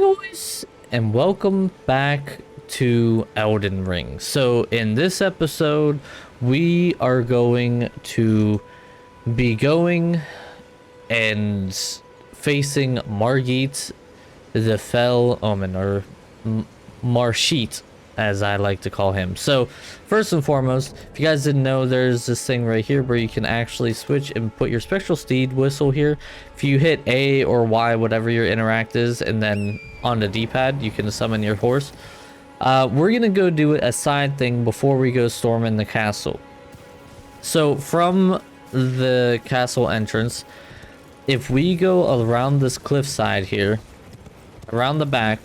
boys, and welcome back to Elden Ring. So in this episode, we are going to be going and facing Margit, the Fell Omen, or Margit, as I like to call him. So first and foremost, if you guys didn't know, there's this thing right here where you can actually switch and put your spectral steed whistle here. If you hit A or Y, whatever your interact is, and then on the D-pad you can summon your horse. We're gonna go do a side thing before we go storming the castle. So from the castle entrance, if we go around this cliffside here, around the back,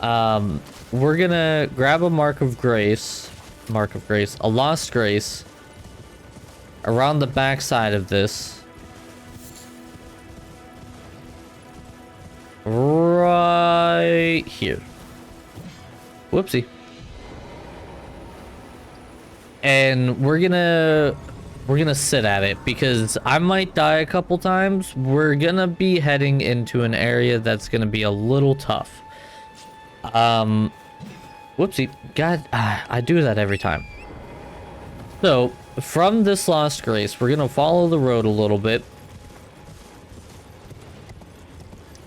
we're gonna grab a mark of grace, a lost grace, around the back side of this, right here. Whoopsie. And we're gonna sit at it because I might die a couple times. We're gonna be heading into an area that's gonna be a little tough. Whoopsie. God, I do that every time. So, from this lost grace, we're gonna follow the road a little bit.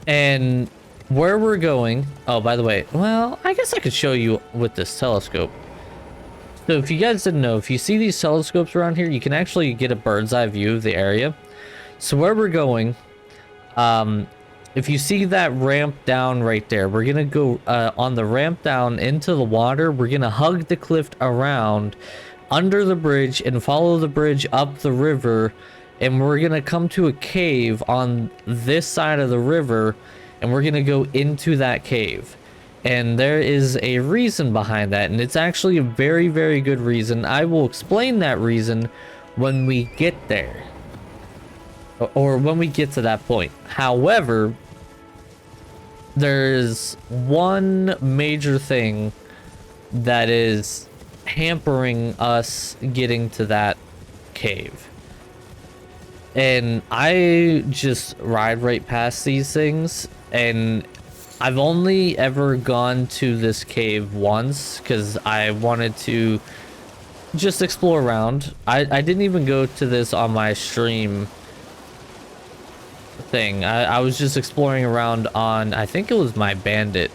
And where we're going... Oh, by the way, well, I guess I could show you with this telescope. So, if you guys didn't know, if you see these telescopes around here, you can actually get a bird's eye view of the area. So, where we're going... if you see that ramp down right there, we're gonna go on the ramp down into the water. We're gonna hug the cliff around under the bridge and follow the bridge up the river, and we're gonna come to a cave on this side of the river, and we're gonna go into that cave. And there is a reason behind that, and it's actually a very, very good reason. I will explain that reason when we get there, or when we get to that point. However, there's one major thing that is hampering us getting to that cave. And I just ride right past these things, and I've only ever gone to this cave once because I wanted to just explore around. I didn't even go to this on my stream thing. I was just exploring around on, I think it was my bandit.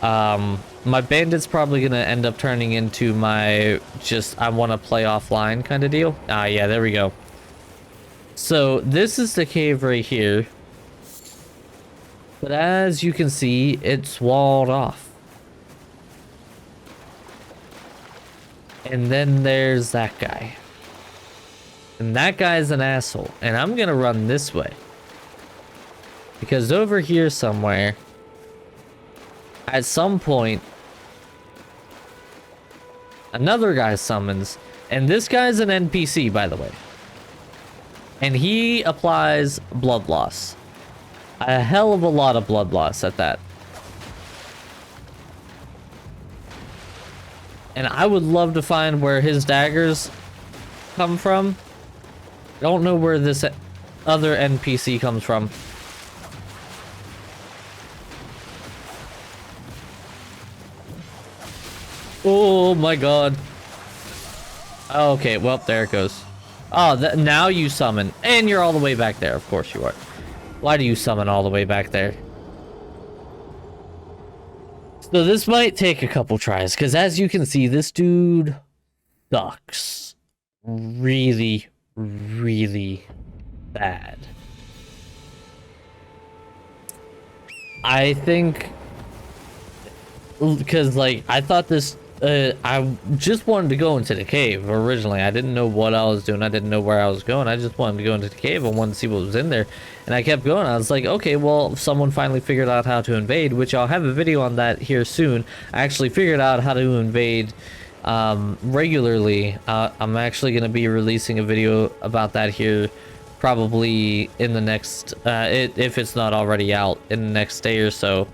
My bandit's probably gonna end up turning into my just I want to play offline kind of deal. Yeah, there we go. So this is the cave right here, but as you can see, it's walled off. And then there's that guy, and that guy's an asshole, and I'm gonna run this way. Because over here somewhere, at some point, another guy summons, and this guy's an NPC, by the way. And he applies blood loss. A hell of a lot of blood loss at that. And I would love to find where his daggers come from. I don't know where this other NPC comes from. Oh my god. Okay, well, there it goes. Oh, now you summon. And you're all the way back there. Of course you are. Why do you summon all the way back there? So this might take a couple tries, because as you can see, this dude sucks. Really, really bad. I think... Because, like, I thought this... I just wanted to go into the cave originally. I didn't know what I was doing. I didn't know where I was going. I just wanted to go into the cave. I wanted to see what was in there. And I kept going. I was like, okay, well, someone finally figured out how to invade, which I'll have a video on that here soon. I actually figured out how to invade regularly. I'm actually going to be releasing a video about that here probably in the next... if it's not already out, in the next day or so.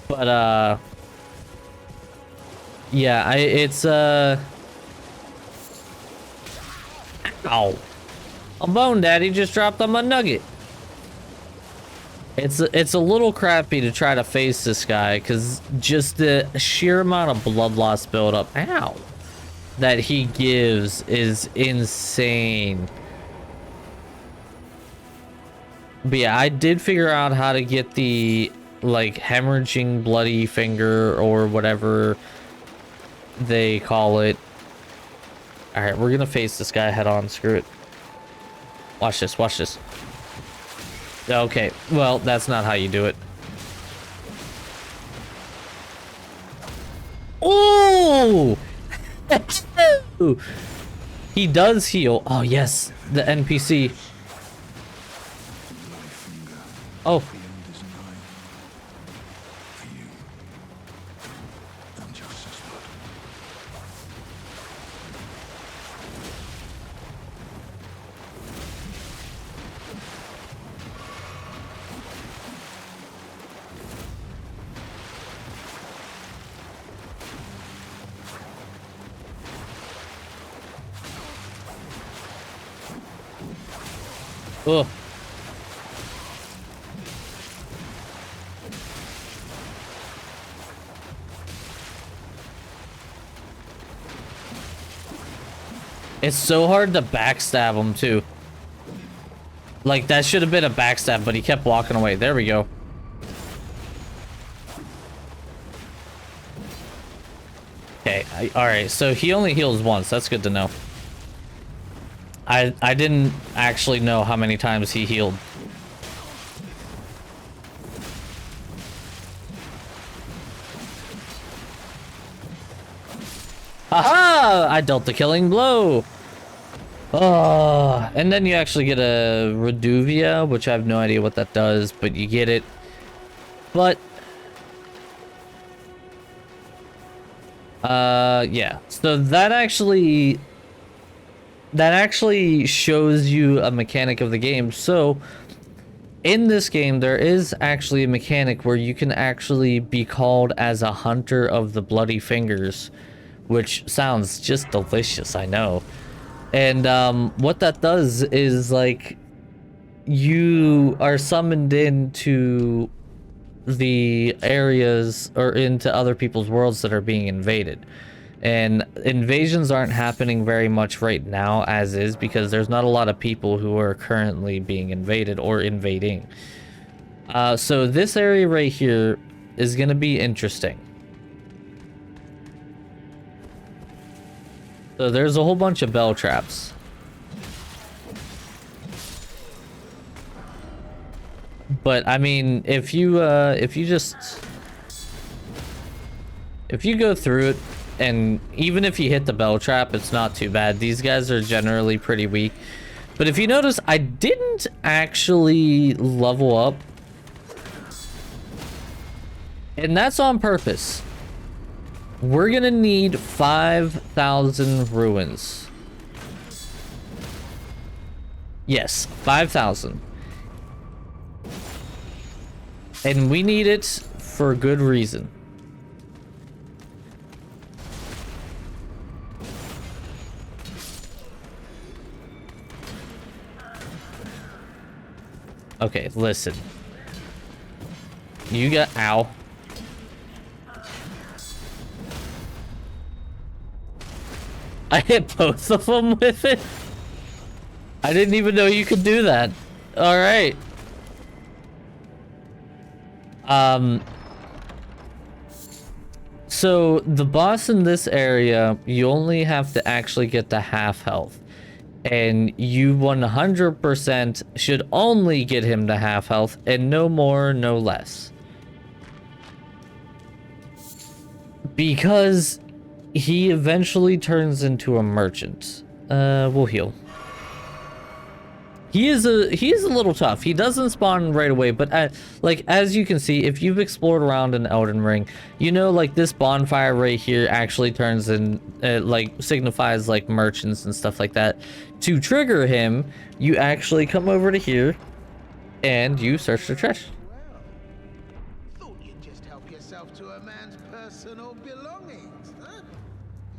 But, yeah, it's, Ow. A bone daddy just dropped on my nugget. It's a little crappy to try to face this guy because just the sheer amount of blood loss buildup, ow, that he gives is insane. But yeah, I did figure out how to get the like hemorrhaging bloody finger or whatever they call it. All right, we're gonna face this guy head on. Screw it. Watch this. Watch this. Okay, well, that's not how you do it. Oh! He does heal. Oh, yes, the NPC. Oh. Ugh. It's so hard to backstab him too. Like that should have been a backstab, but he kept walking away. There we go. Okay, all right. So he only heals once. That's good to know. I didn't actually know how many times he healed. Aha! I dealt the killing blow. Oh, and then you actually get a Reduvia, which I have no idea what that does, but you get it. But yeah. So that actually shows you a mechanic of the game. So in this game, there is actually a mechanic where you can actually be called as a hunter of the bloody fingers, which sounds just delicious, I know. And what that does is like you are summoned into the areas or into other people's worlds that are being invaded. And invasions aren't happening very much right now as is because there's not a lot of people who are currently being invaded or invading. So this area right here is going to be interesting. So there's a whole bunch of bell traps. But I mean, if you go through it, and even if you hit the bell trap, it's not too bad. These guys are generally pretty weak. But if you notice, I didn't actually level up. And that's on purpose. We're gonna need 5,000 ruins. Yes, 5,000. And we need it for good reason. Okay, listen. You got... Ow. I hit both of them with it? I didn't even know you could do that. Alright. So, the boss in this area, you only have to actually get to half health. And you 100% should only get him to half health, and no more, no less. Because he eventually turns into a merchant. We'll heal. He is a little tough. He doesn't spawn right away, but like as you can see, if you've explored around in Elden Ring, you know like this bonfire right here actually turns in like signifies like merchants and stuff like that. To trigger him, you actually come over to here and you search the trash. Thought you'd just help yourself to a man's personal belongings, huh?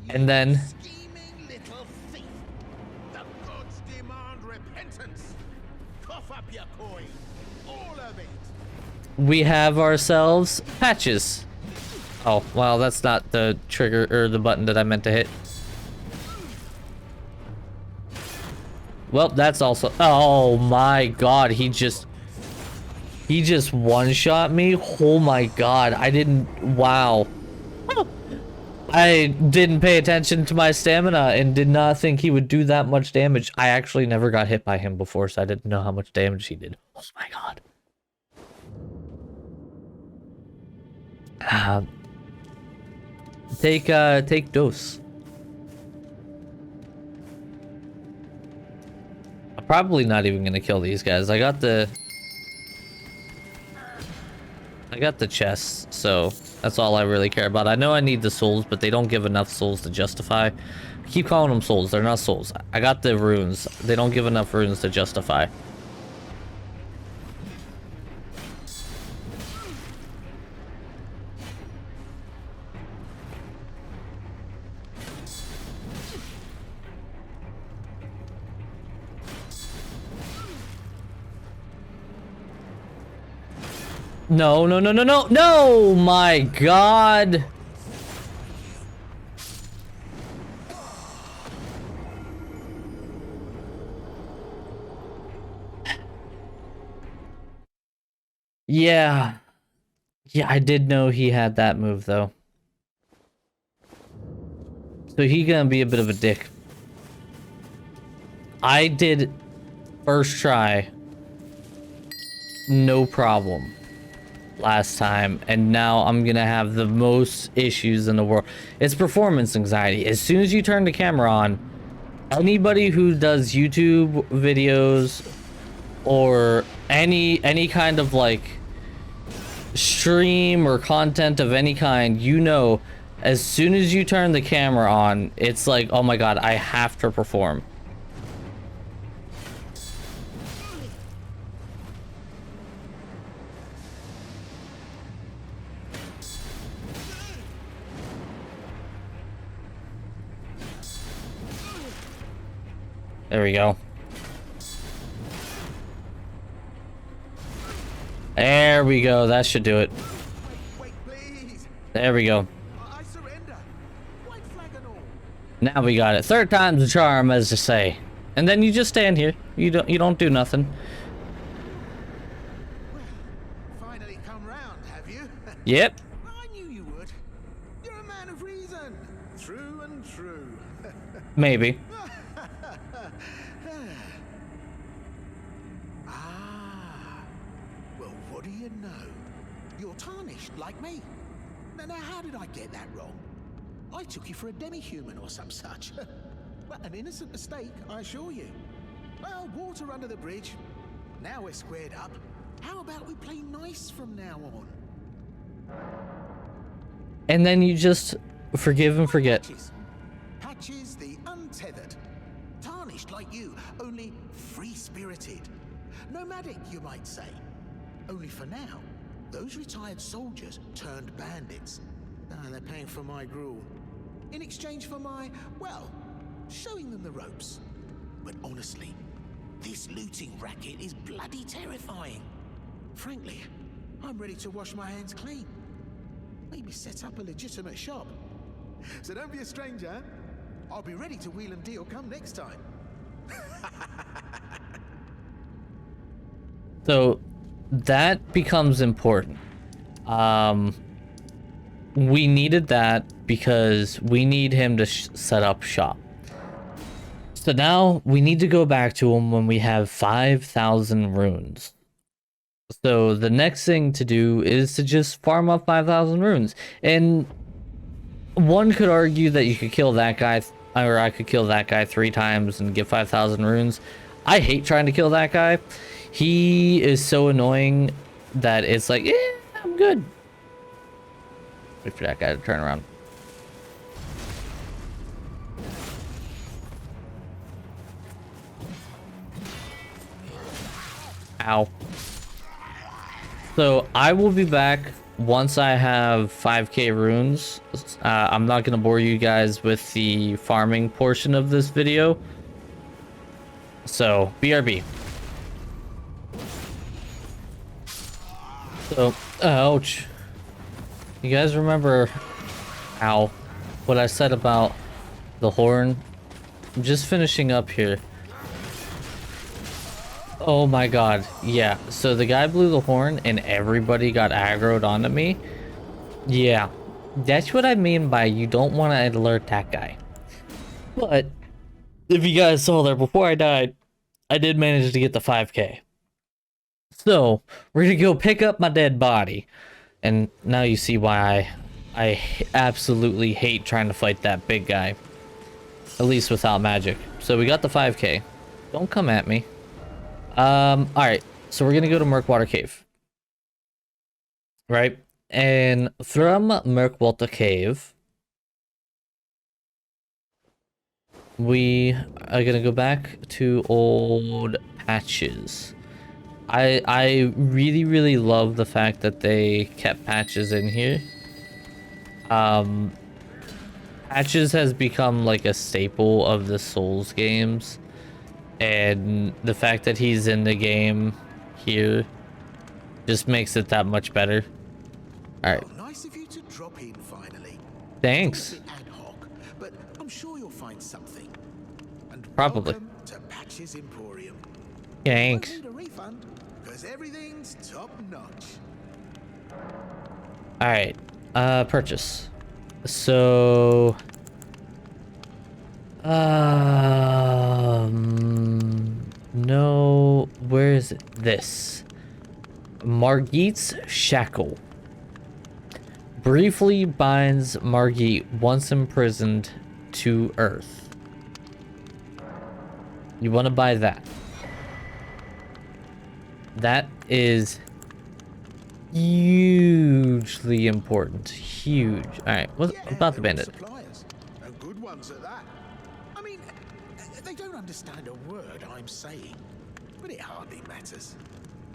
And then Scheming little thief. The gods demand repentance. Cough up your coin, all of it. we have ourselves patches. Oh, well, that's not the trigger or the button that I meant to hit. Well, that's also... Oh my god, he just one-shot me? Oh my god, I didn't... Wow. I didn't pay attention to my stamina and did not think he would do that much damage. I actually never got hit by him before, so I didn't know how much damage he did. Oh my god. Take dose. I'm probably not even gonna kill these guys. I got the chest, so that's all I really care about. I know I need the souls, but they don't give enough souls to justify. I keep calling them souls. They're not souls. I got the runes. They don't give enough runes to justify. No, no, no, no, no, no! My god! Yeah. Yeah, I did know he had that move, though. So he gonna be a bit of a dick. I did first try. No problem. Last time, and now I'm gonna have the most issues in the world. It's performance anxiety. As soon as you turn the camera on, anybody who does YouTube videos or any kind of like stream or content of any kind, you know, as soon as you turn the camera on, it's like, oh my god, I have to perform. There we go. There we go. That should do it. Wait, please. There we go. I surrender. White flag and all. Now we got it. Third time's the charm, as to say. And then you just stand here. You don't do nothing. Well, finally come round, have you? Yep. I knew you would. You're a man of reason. True and true. Maybe. Well, what do you know? You're tarnished like me. Now, how did I get that wrong? I took you for a demi-human or some such. Well, an innocent mistake, I assure you. Well, water under the bridge. Now we're squared up. How about we play nice from now on? And then you just forgive and forget. Patches the untethered. Tarnished like you, only free-spirited. Nomadic, you might say. Only for now, those retired soldiers turned bandits. They're paying for my gruel. In exchange for my, well, showing them the ropes. But honestly, this looting racket is bloody terrifying. Frankly, I'm ready to wash my hands clean. Maybe set up a legitimate shop. So don't be a stranger. I'll be ready to wheel and deal come next time. So that becomes important. We needed that because we need him to set up shop. So now we need to go back to him when we have 5,000 runes. So the next thing to do is to just farm up 5,000 runes. And one could argue that you could kill that guy, or I could kill that guy 3 times and get 5,000 runes. I hate trying to kill that guy. He is so annoying that it's like, I'm good. Wait for that guy to turn around. Ow. So I will be back once I have 5k runes. I'm not going to bore you guys with the farming portion of this video. So, BRB. So, ouch. You guys remember, ow, what I said about the horn? I'm just finishing up here. Oh my god, yeah. So the guy blew the horn and everybody got aggroed onto me. Yeah, that's what I mean by you don't want to alert that guy. But if you guys saw there before I died, I did manage to get the 5K. So we're gonna go pick up my dead body. And now you see why I absolutely hate trying to fight that big guy. At least without magic. So we got the 5K. Don't come at me. Alright. So we're gonna go to Murkwater Cave. Right? And from Murkwater Cave, we are gonna go back to old patches. I really love the fact that they kept patches in here. Patches has become like a staple of the Souls games, and the fact that he's in the game here just makes it that much better. All right. Oh, nice of you to drop in finally. Thanks. It's a bit ad hoc, but I'm sure you'll find something. And Probably. welcome to Patches Emporium. Thanks. Won't need a refund, because everything's top notch. All right. Purchase. So, no, where is it? This. Margit's Shackle. Briefly binds Margit once imprisoned to Earth. You want to buy that. That is hugely important. Huge. Alright, what about the bandit? Suppliers, and good ones at that. I mean, they don't understand a word I'm saying, but it hardly matters.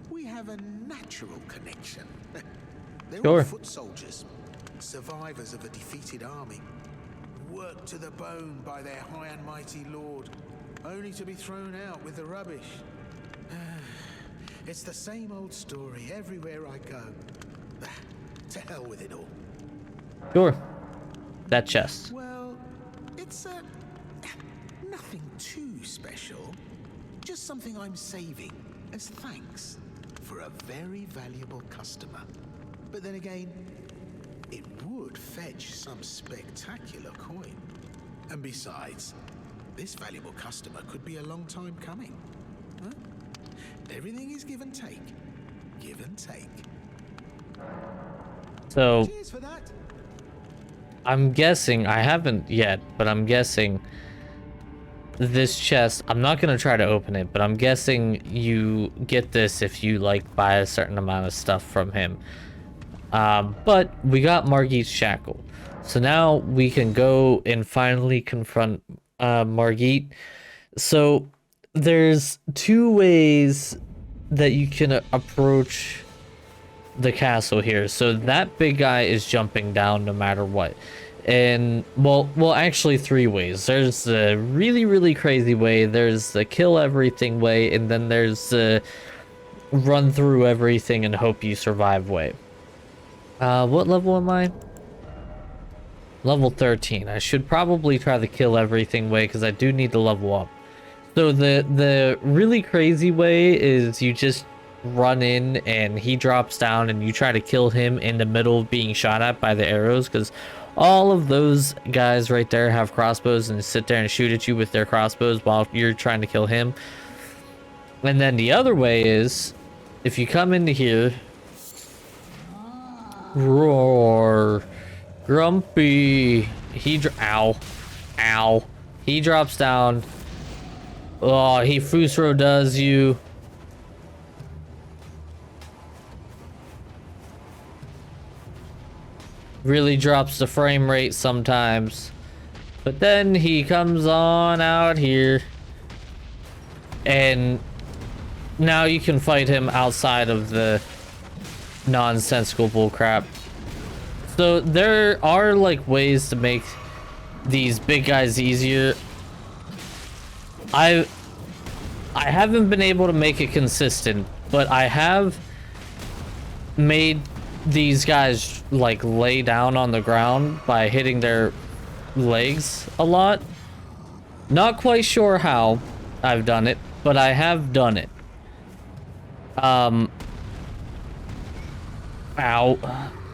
We have a natural connection. They're all Sure. foot soldiers, survivors of a defeated army, worked to the bone by their high and mighty lord, only to be thrown out with the rubbish. It's the same old story everywhere I go. To hell with it all. Sure. That chest. Well, it's nothing too special. Just something I'm saving as thanks for a very valuable customer. But then again, it would fetch some spectacular coin. And besides, this valuable customer could be a long time coming. Huh? Everything is give and take. Give and take. So, Cheers for that. I'm guessing, I haven't yet, but I'm guessing this chest, I'm not going to try to open it, but I'm guessing you get this if you like buy a certain amount of stuff from him. But we got Margit's Shackle. So now we can go and finally confront Margit. So there's two ways that you can approach the castle here. So that big guy is jumping down no matter what. And well actually three ways. There's the really crazy way, there's the kill everything way, and then there's the run through everything and hope you survive way. What level am I? Level 13. I should probably try the kill everything way because I do need to level up. So the really crazy way is you just run in and he drops down and you try to kill him in the middle of being shot at by the arrows, because all of those guys right there have crossbows and sit there and shoot at you with their crossbows while you're trying to kill him. And then the other way is if you come into here, roar, grumpy, ow, he drops down. Oh, he Fusro does you. Really drops the frame rate sometimes. But then he comes on out here. And now you can fight him outside of the nonsensical bullcrap. So there are like ways to make these big guys easier. I haven't been able to make it consistent, but I have made these guys like lay down on the ground by hitting their legs a lot. Not quite sure how I've done it, but I have done it. Ow.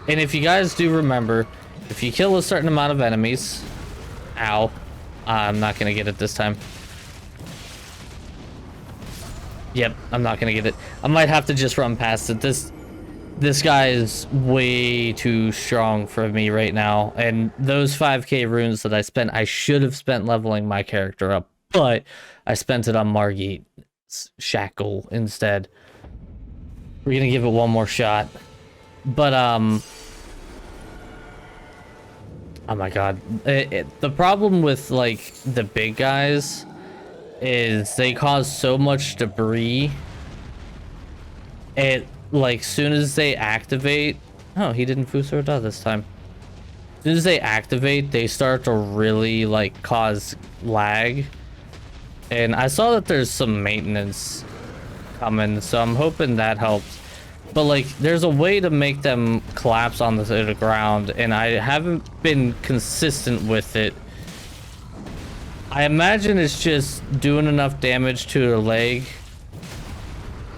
And if you guys do remember, if you kill a certain amount of enemies, ow, I'm not gonna get it this time. Yep, I'm not gonna get it. I might have to just run past it. This guy is way too strong for me right now. And those 5k runes that I spent, I should have spent leveling my character up, but I spent it on Margit's shackle instead. We're gonna give it one more shot. But, oh my god. The problem with, like, the big guys is they cause so much debris. Like, soon as they activate... Oh, he didn't Fusarda this time. As soon as they activate, they start to really, like, cause lag. And I saw that there's some maintenance coming, so I'm hoping that helps. But, like, there's a way to make them collapse on the ground, and I haven't been consistent with it. I imagine it's just doing enough damage to the leg,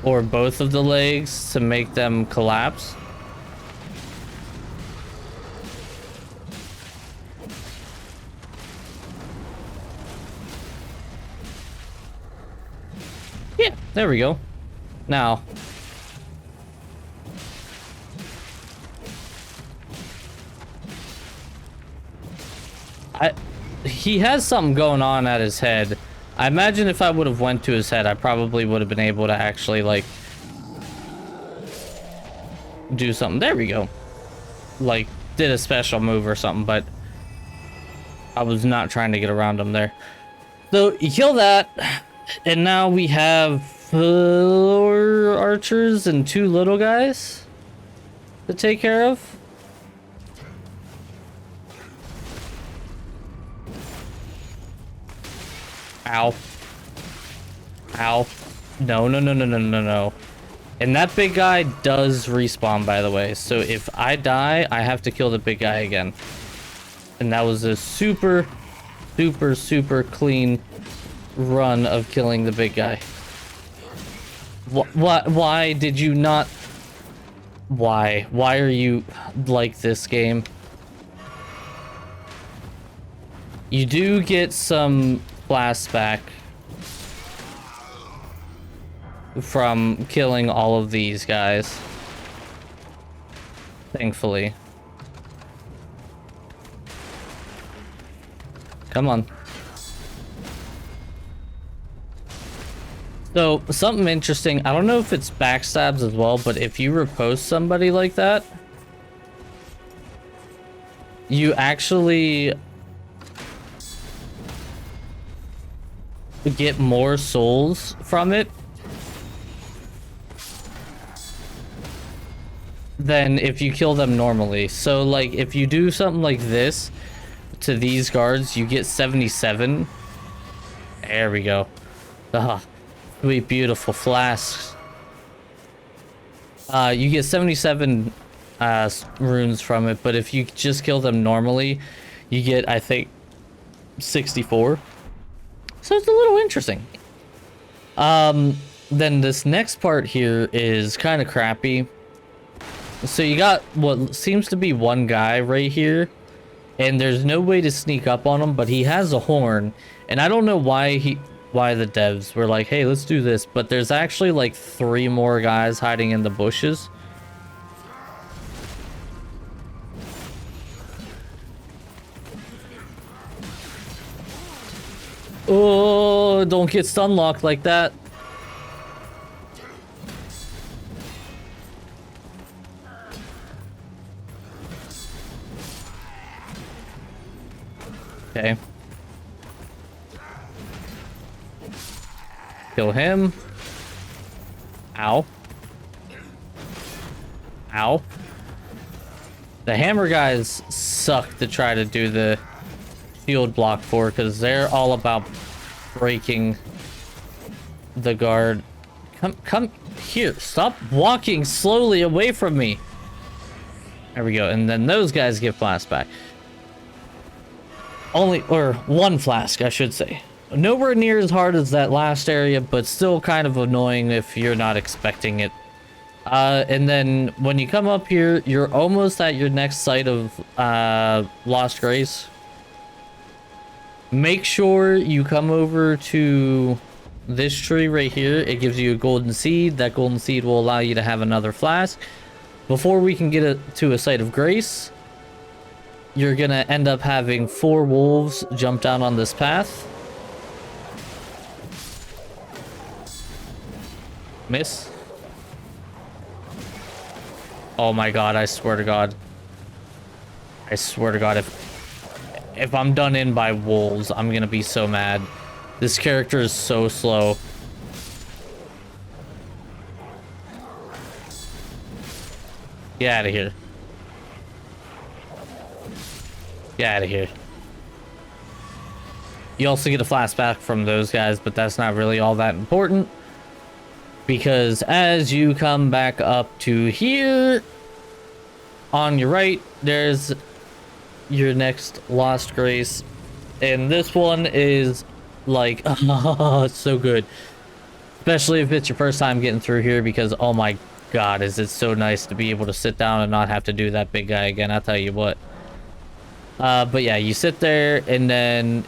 or both of the legs, to make them collapse. Yeah, there we go. Now... he has something going on at his head. I imagine if I would have went to his head, I probably would have been able to actually, like, do something. There we go. Like, did a special move or something, but I was not trying to get around him there. So, you kill that, and now we have 4 archers and 2 little guys to take care of. Ow. Ow. No, no, no, no, no, no, no. And that big guy does respawn, by the way. So if I die, I have to kill the big guy again. And that was a super, super, super clean run of killing the big guy. Why did you not... Why? Why are you like this game? You do get some... flashback from killing all of these guys, thankfully. Come on. So, something interesting, I don't know if it's backstabs as well, but if you riposte somebody like that, you actually get more souls from it than if you kill them normally. So, like, if you do something like this to these guards, you get 77. There we go. Ah, sweet, beautiful flasks. You get 77 runes from it, but if you just kill them normally, you get, I think, 64. So it's a little interesting. Then this next part here is kind of crappy. So you got what seems to be one guy right here, and there's no way to sneak up on him, but he has a horn, and I don't know why the devs were like, hey, let's do this, but there's actually like 3 more guys hiding in the bushes. Oh, don't get stun locked like that. Okay. Kill him. Ow. Ow. The hammer guys suck to try to do the shield block for, because they're all about breaking the guard. Come here. Stop walking slowly away from me. There we go. And then those guys get flasks back. Or one flask, I should say. Nowhere near as hard as that last area, but still kind of annoying if you're not expecting it. And then when you come up here, you're almost at your next site of Lost Grace. Make sure you come over to this tree right here. It gives you a golden seed. That golden seed will allow you to have another flask. Before we can get to a site of grace, you're gonna end up having 4 wolves jump down on this path. Miss. Oh my god, I swear to god. I swear to god, if I'm done in by wolves, I'm gonna be so mad. This character is so slow. Get out of here. Get out of here. You also get a flashback from those guys, but that's not really all that important. Because as you come back up to here, on your right, there's your next Lost Grace. And this one is like, oh, it's so good. Especially if it's your first time getting through here, because oh my god, is it so nice to be able to sit down and not have to do that big guy again, I'll tell you what. But yeah, you sit there and then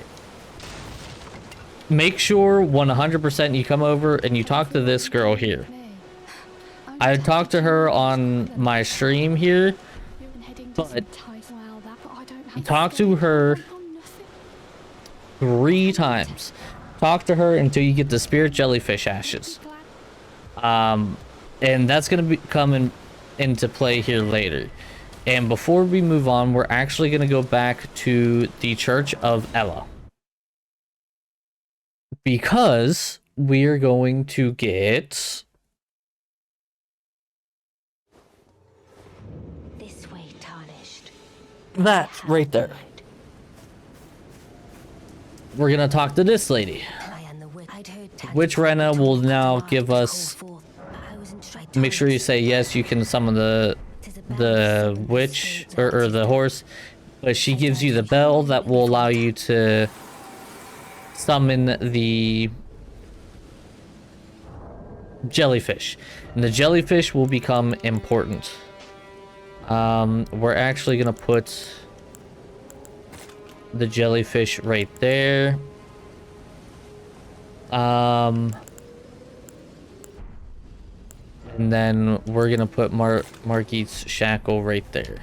make sure 100% you come over and you talk to this girl here. I talked to her on my stream here, but talk to her 3 times. Talk to her until you get the spirit jellyfish ashes. And that's going to be coming into play here later. And before we move on, we're actually going to go back to the Church of Ella. Because we are going to get... This way, tarnished. That right there. We're going to talk to this lady. Witch Rena will now give us... Make sure you say yes, you can summon the witch or the horse, but she gives you the bell that will allow you to summon the jellyfish, and the jellyfish will become important. We're actually gonna put the jellyfish right there. And then we're gonna put Margit's shackle right there.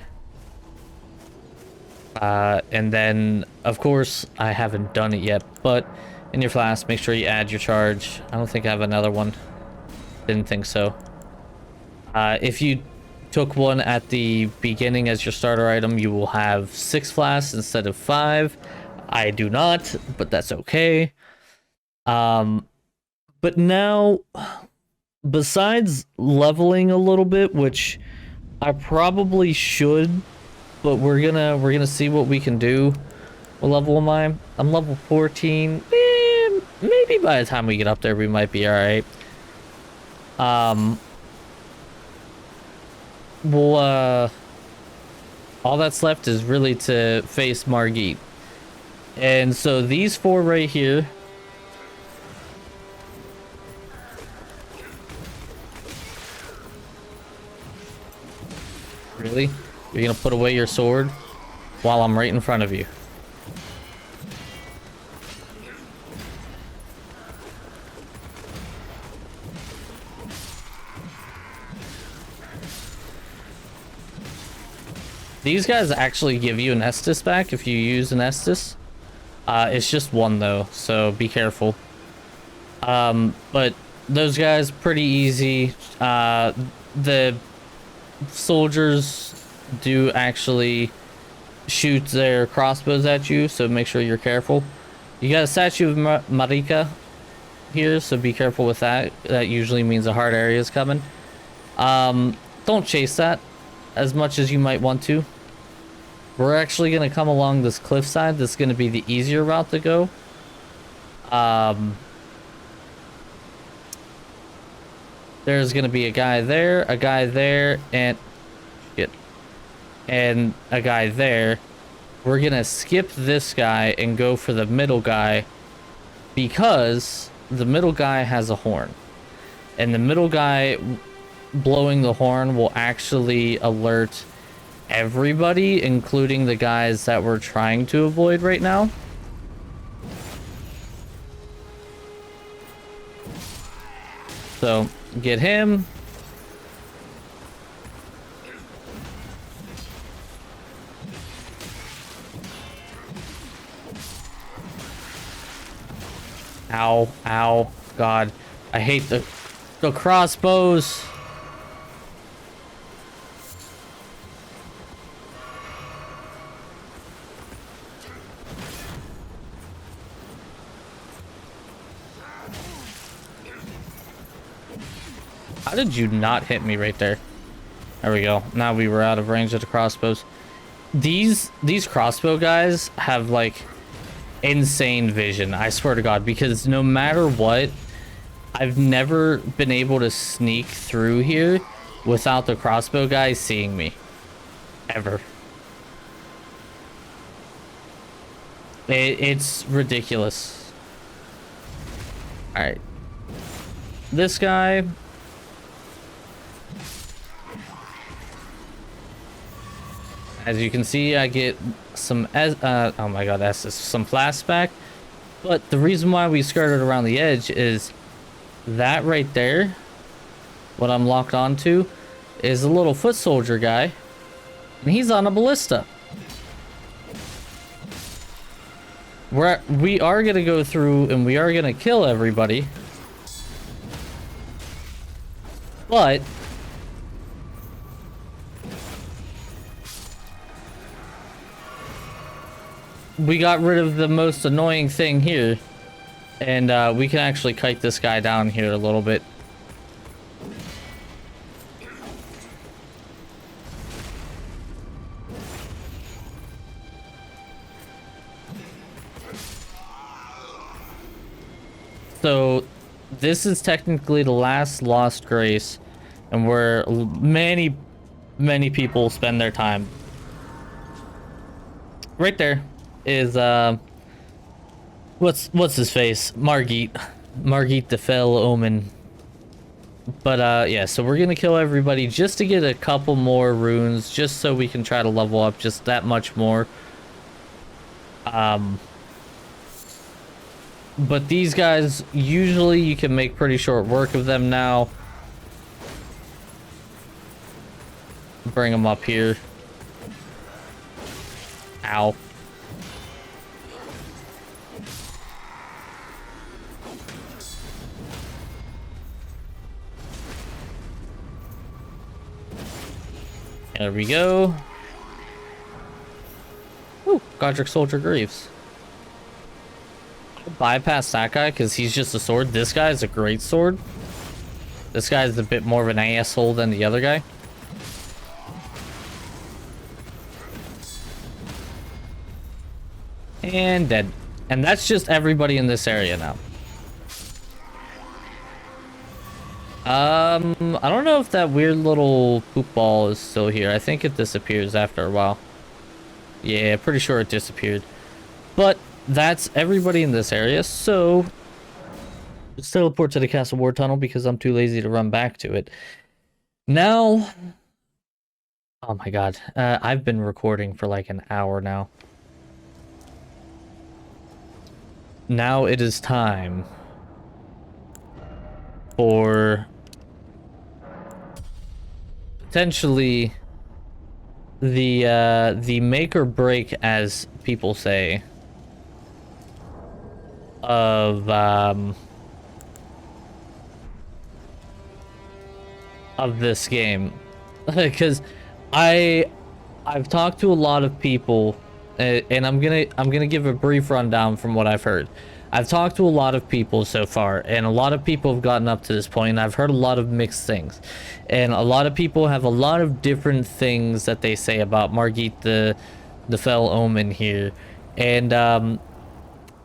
And then, of course, I haven't done it yet, but in your flask, make sure you add your charge. I don't think I have another one. Didn't think so. If you took one at the beginning as your starter item, you will have 6 flasks instead of 5. I do not, but that's okay. But now... Besides leveling a little bit, which I probably should, but we're gonna see what we can do. What level am I? I'm level 14. Maybe by the time we get up there, we might be all right. Well, all that's left is really to face Margit, and so these 4 right here. Really? You're gonna put away your sword while I'm right in front of you? These guys actually give you an Estus back if you use an Estus. It's just 1 though, so be careful. But those guys, pretty easy. The soldiers do actually shoot their crossbows at you, so make sure you're careful. You got a statue of Marika here, so be careful with that. That usually means a hard area is coming. Don't chase that as much as you might want to. We're actually going to come along this cliffside. That's going to be the easier route to go. There's gonna be a guy there, and shit, and a guy there. We're gonna skip this guy and go for the middle guy because the middle guy has a horn, and the middle guy blowing the horn will actually alert everybody, including the guys that we're trying to avoid right now. So get him. Ow, ow, God. I hate the crossbows. How did you not hit me right there? There we go. Now we were out of range of the crossbows. These crossbow guys have like insane vision, I swear to God, because no matter what, I've never been able to sneak through here without the crossbow guy seeing me. Ever. It's ridiculous. Alright. This guy. As you can see, I get some, oh my God, that's some flasks back. But the reason why we skirted around the edge is that right there, what I'm locked onto, is a little foot soldier guy. And he's on a ballista. We are going to go through and we are going to kill everybody. But we got rid of the most annoying thing here, and we can actually kite this guy down here a little bit. So this is technically the last Lost Grace, and where many people spend their time. Right there is what's his face? Margit the Fell Omen. But yeah, so we're gonna kill everybody just to get a couple more runes, just so we can try to level up just that much more. But these guys, usually you can make pretty short work of them now. Bring them up here. Ow. There we go. Ooh, Godric Soldier Greaves. Bypass that guy because he's just a sword. This guy is a great sword. This guy is a bit more of an asshole than the other guy. And dead. And that's just everybody in this area now. I don't know if that weird little poop ball is still here. I think it disappears after a while. Yeah, pretty sure it disappeared. But that's everybody in this area, so let's teleport to the Castle War Tunnel because I'm too lazy to run back to it. Now, oh my God, I've been recording for like an hour now. Now it is time for potentially the make or break, as people say, of this game. Because I've talked to a lot of people, and I'm gonna give a brief rundown from what I've heard. I've talked to a lot of people so far, and a lot of people have gotten up to this point, and I've heard a lot of mixed things. And a lot of people have a lot of different things that they say about Margit the Fell Omen here. And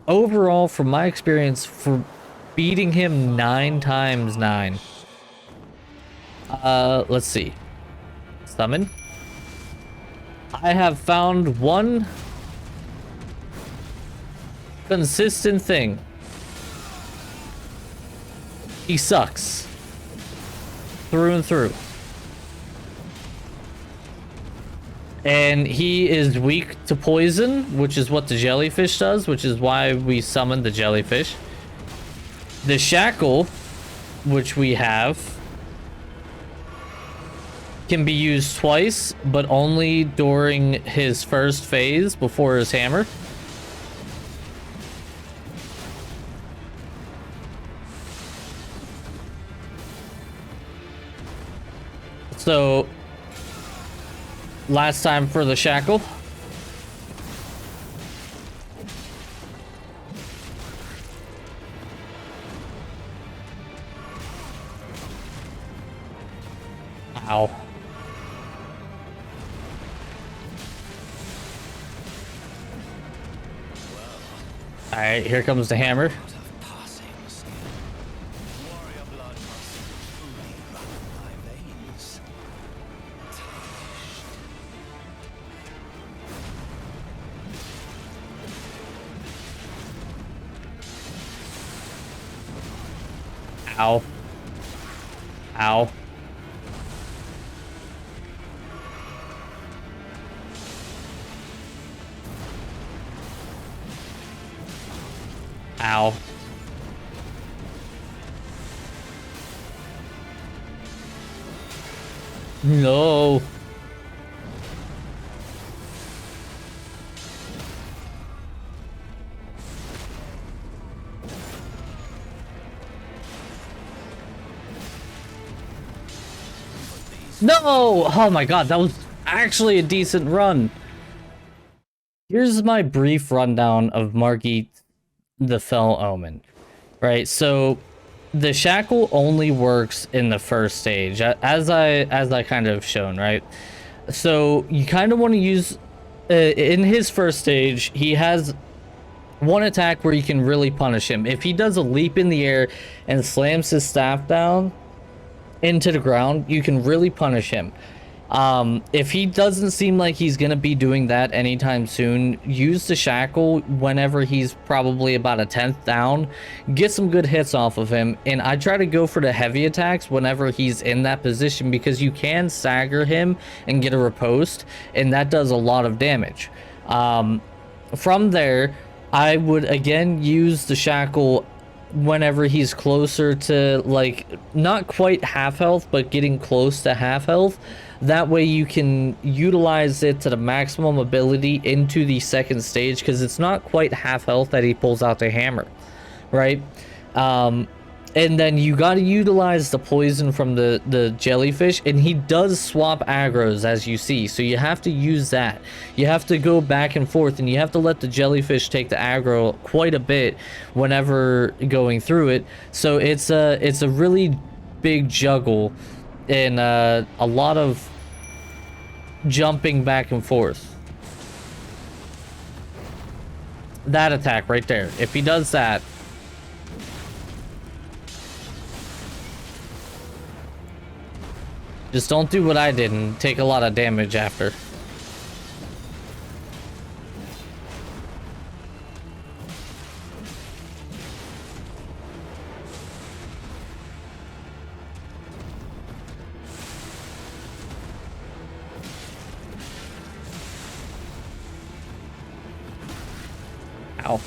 overall, from my experience, for beating him 9 times 9, Let's see. Summon. I have found one consistent thing. He sucks. Through and through. And he is weak to poison, which is what the jellyfish does, which is why we summoned the jellyfish. The shackle, which we have, can be used twice, but only during his first phase before his hammer. So, last time for the shackle. Ow. Alright, here comes the hammer. Ow. Ow. Ow. No. No! Oh my god, that was actually a decent run. Here's my brief rundown of Margit the Fell Omen. Right, so the shackle only works in the first stage, as I kind of shown, right? So you kind of want to use in his first stage, he has one attack where you can really punish him. If he does a leap in the air and slams his staff down into the ground, you can really punish him. If he doesn't seem like he's gonna be doing that anytime soon, use the shackle whenever he's probably about a 10th down. Get some good hits off of him, and I try to go for the heavy attacks whenever he's in that position, because you can stagger him and get a riposte, and that does a lot of damage. From there, I would again use the shackle whenever he's closer to, like, not quite half health, but getting close to half health. That way you can utilize it to the maximum ability into the second stage, because it's not quite half health that he pulls out the hammer, right? And then you got to utilize the poison from the jellyfish, and he does swap aggros, as you see, so you have to use that. You have to go back and forth, and you have to let the jellyfish take the aggro quite a bit whenever going through it. So it's a really big juggle, and a lot of jumping back and forth. That attack right there, if he does that, just don't do what I did and take a lot of damage after. Ow.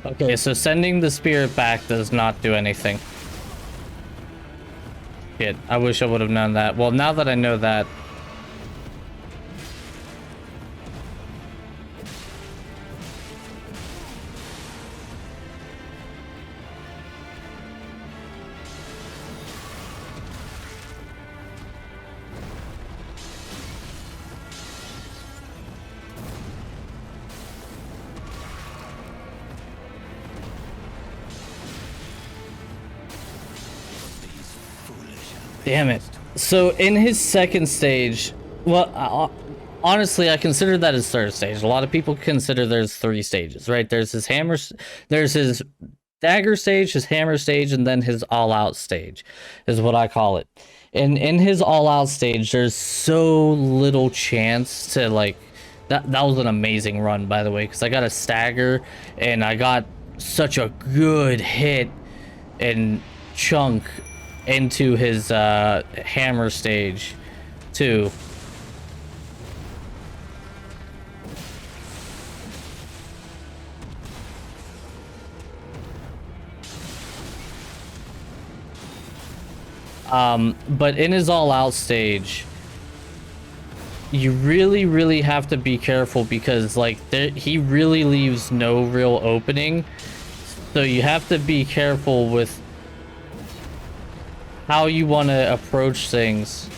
Okay, so sending the spirit back does not do anything. Shit, I wish I would have known that. Well, now that I know that. Damn it. So in his second stage, well, honestly, I consider that his third stage. A lot of people consider there's 3 stages, right? There's his hammer, there's his dagger stage, his hammer stage, and then his all-out stage, is what I call it. And in his all-out stage, there's so little chance to, like, that was an amazing run, by the way, because I got a stagger, and I got such a good hit and chunk into his hammer stage too. But in his all-out stage, you really have to be careful because like he really leaves no real opening, so you have to be careful with how you want to approach things.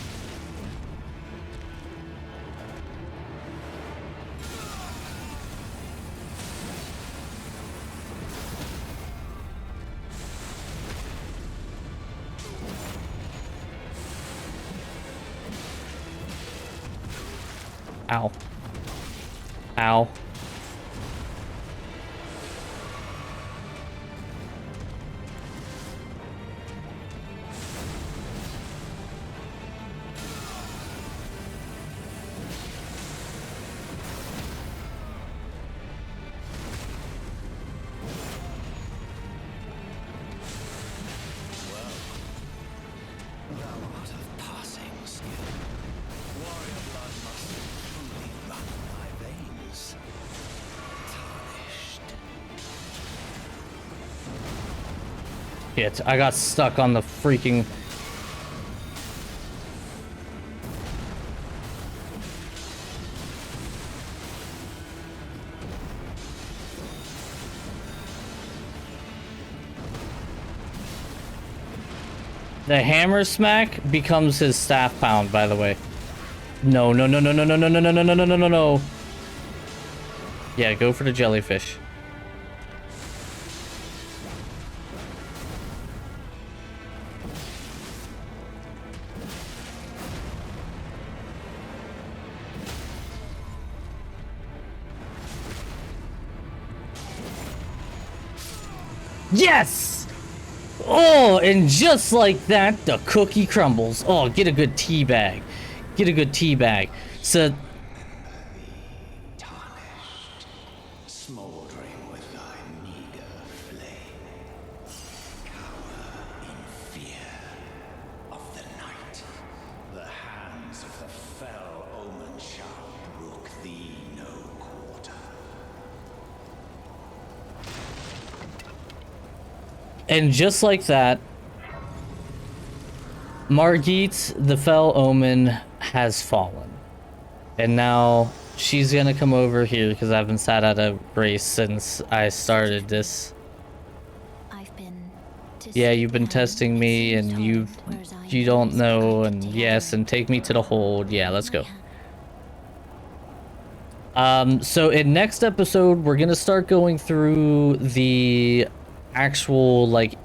Ow. Ow. Shit, I got stuck on the freaking... The hammer smack becomes his staff pound, by the way. No. Yeah, go for the jellyfish. Yes! Oh, and just like that, the cookie crumbles. Oh, get a good tea bag. Get a good tea bag. So... Tarnished, smoldering with thy meager flame. Cower in fear of the night. The hands of the fell omen shall brook thee no quarter. And just like that, Margit, the fell omen, has fallen. And now she's gonna come over here because I haven't sat at a race since I started this. I've been Yeah, you've been testing me and you don't know, and yes, and take me to the hold. Yeah, let's go. So in next episode, we're gonna start going through the actual like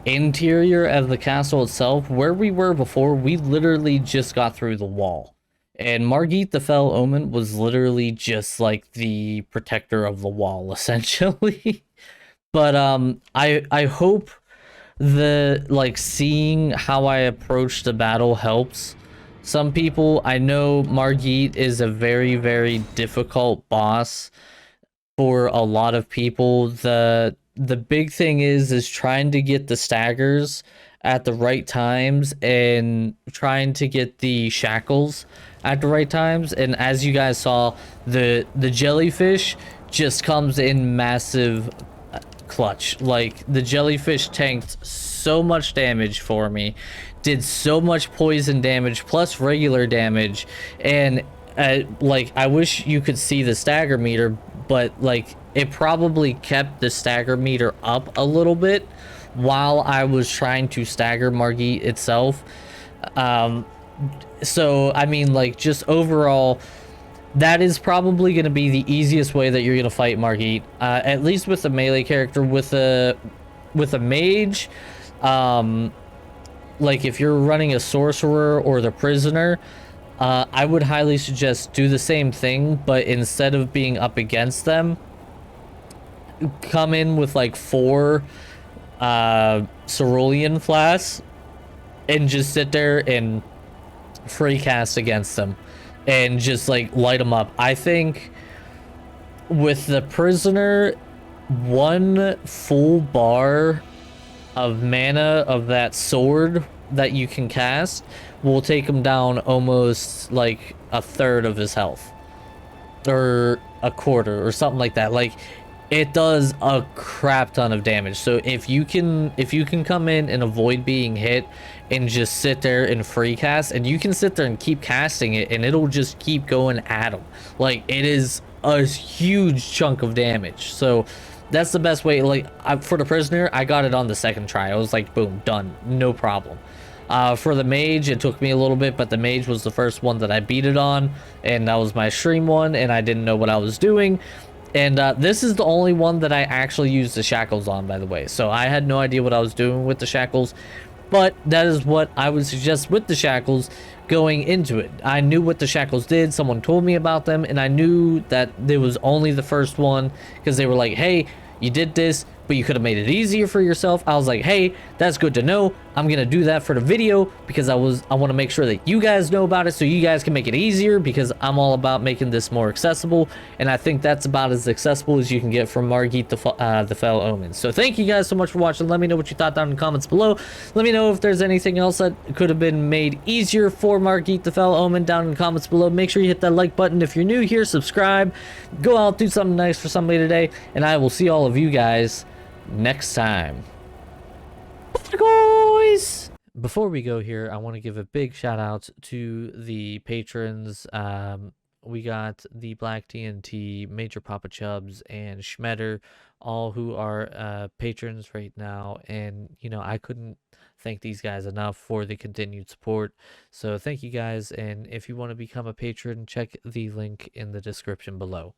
interior of the castle itself. Where we were before, we literally just got through the wall, and Margit the Fell Omen was literally just like the protector of the wall essentially. But I hope the like seeing how I approach the battle helps some people. I know Margit is a very difficult boss for a lot of people. The big thing is trying to get the staggers at the right times and trying to get the shackles at the right times. And as you guys saw, the jellyfish just comes in massive clutch. Like the jellyfish tanked so much damage for me did so much poison damage plus regular damage, and like I wish you could see the stagger meter, but like it probably kept the stagger meter up a little bit while I was trying to stagger Margit itself. So I mean, like, just overall, that is probably going to be the easiest way that you're going to fight Margit, at least with the melee character. With a mage, like if you're running a sorcerer or the prisoner, I would highly suggest do the same thing, but instead of being up against them, come in with like 4 cerulean flasks and just sit there and free cast against them and just like light them up. I think with the prisoner, 1 full bar of mana of that sword that you can cast will take him down almost like a third of his health, or a quarter, or something like that. Like, it does a crap ton of damage. So if you can come in and avoid being hit and just sit there and free cast, and you can sit there and keep casting it and it'll just keep going at him. Like, it is a huge chunk of damage. So that's the best way. Like, for the prisoner, I got it on the 2nd try. I was like, boom, done, no problem. For the mage, it took me a little bit, but the mage was the first one that I beat it on, and that was my stream one, and I didn't know what I was doing. And this is the only one that I actually used the shackles on, by the way. So I had no idea what I was doing with the shackles, but that is what I would suggest with the shackles going into it. I knew what the shackles did. Someone told me about them, and I knew that there was only the first one, because they were like, hey, you did this, but you could have made it easier for yourself. I was like, hey, that's good to know. I'm gonna do that for the video, because I want to make sure that you guys know about it, so you guys can make it easier, because I'm all about making this more accessible, and I think that's about as accessible as you can get from Margit the Fell Omen. So thank you guys so much for watching. Let me know what you thought down in the comments below. Let me know if there's anything else that could have been made easier for Margit the Fell Omen down in the comments below. Make sure you hit that like button if you're new here. Subscribe. Go out, do something nice for somebody today, and I will see all of you guys next time. Bye, guys. Before we go here, I want to give a big shout out to the patrons. We got the Black TNT, Major Papa Chubbs, and Schmetter, all who are patrons right now. And, you know, I couldn't thank these guys enough for the continued support. So thank you guys. And if you want to become a patron, check the link in the description below.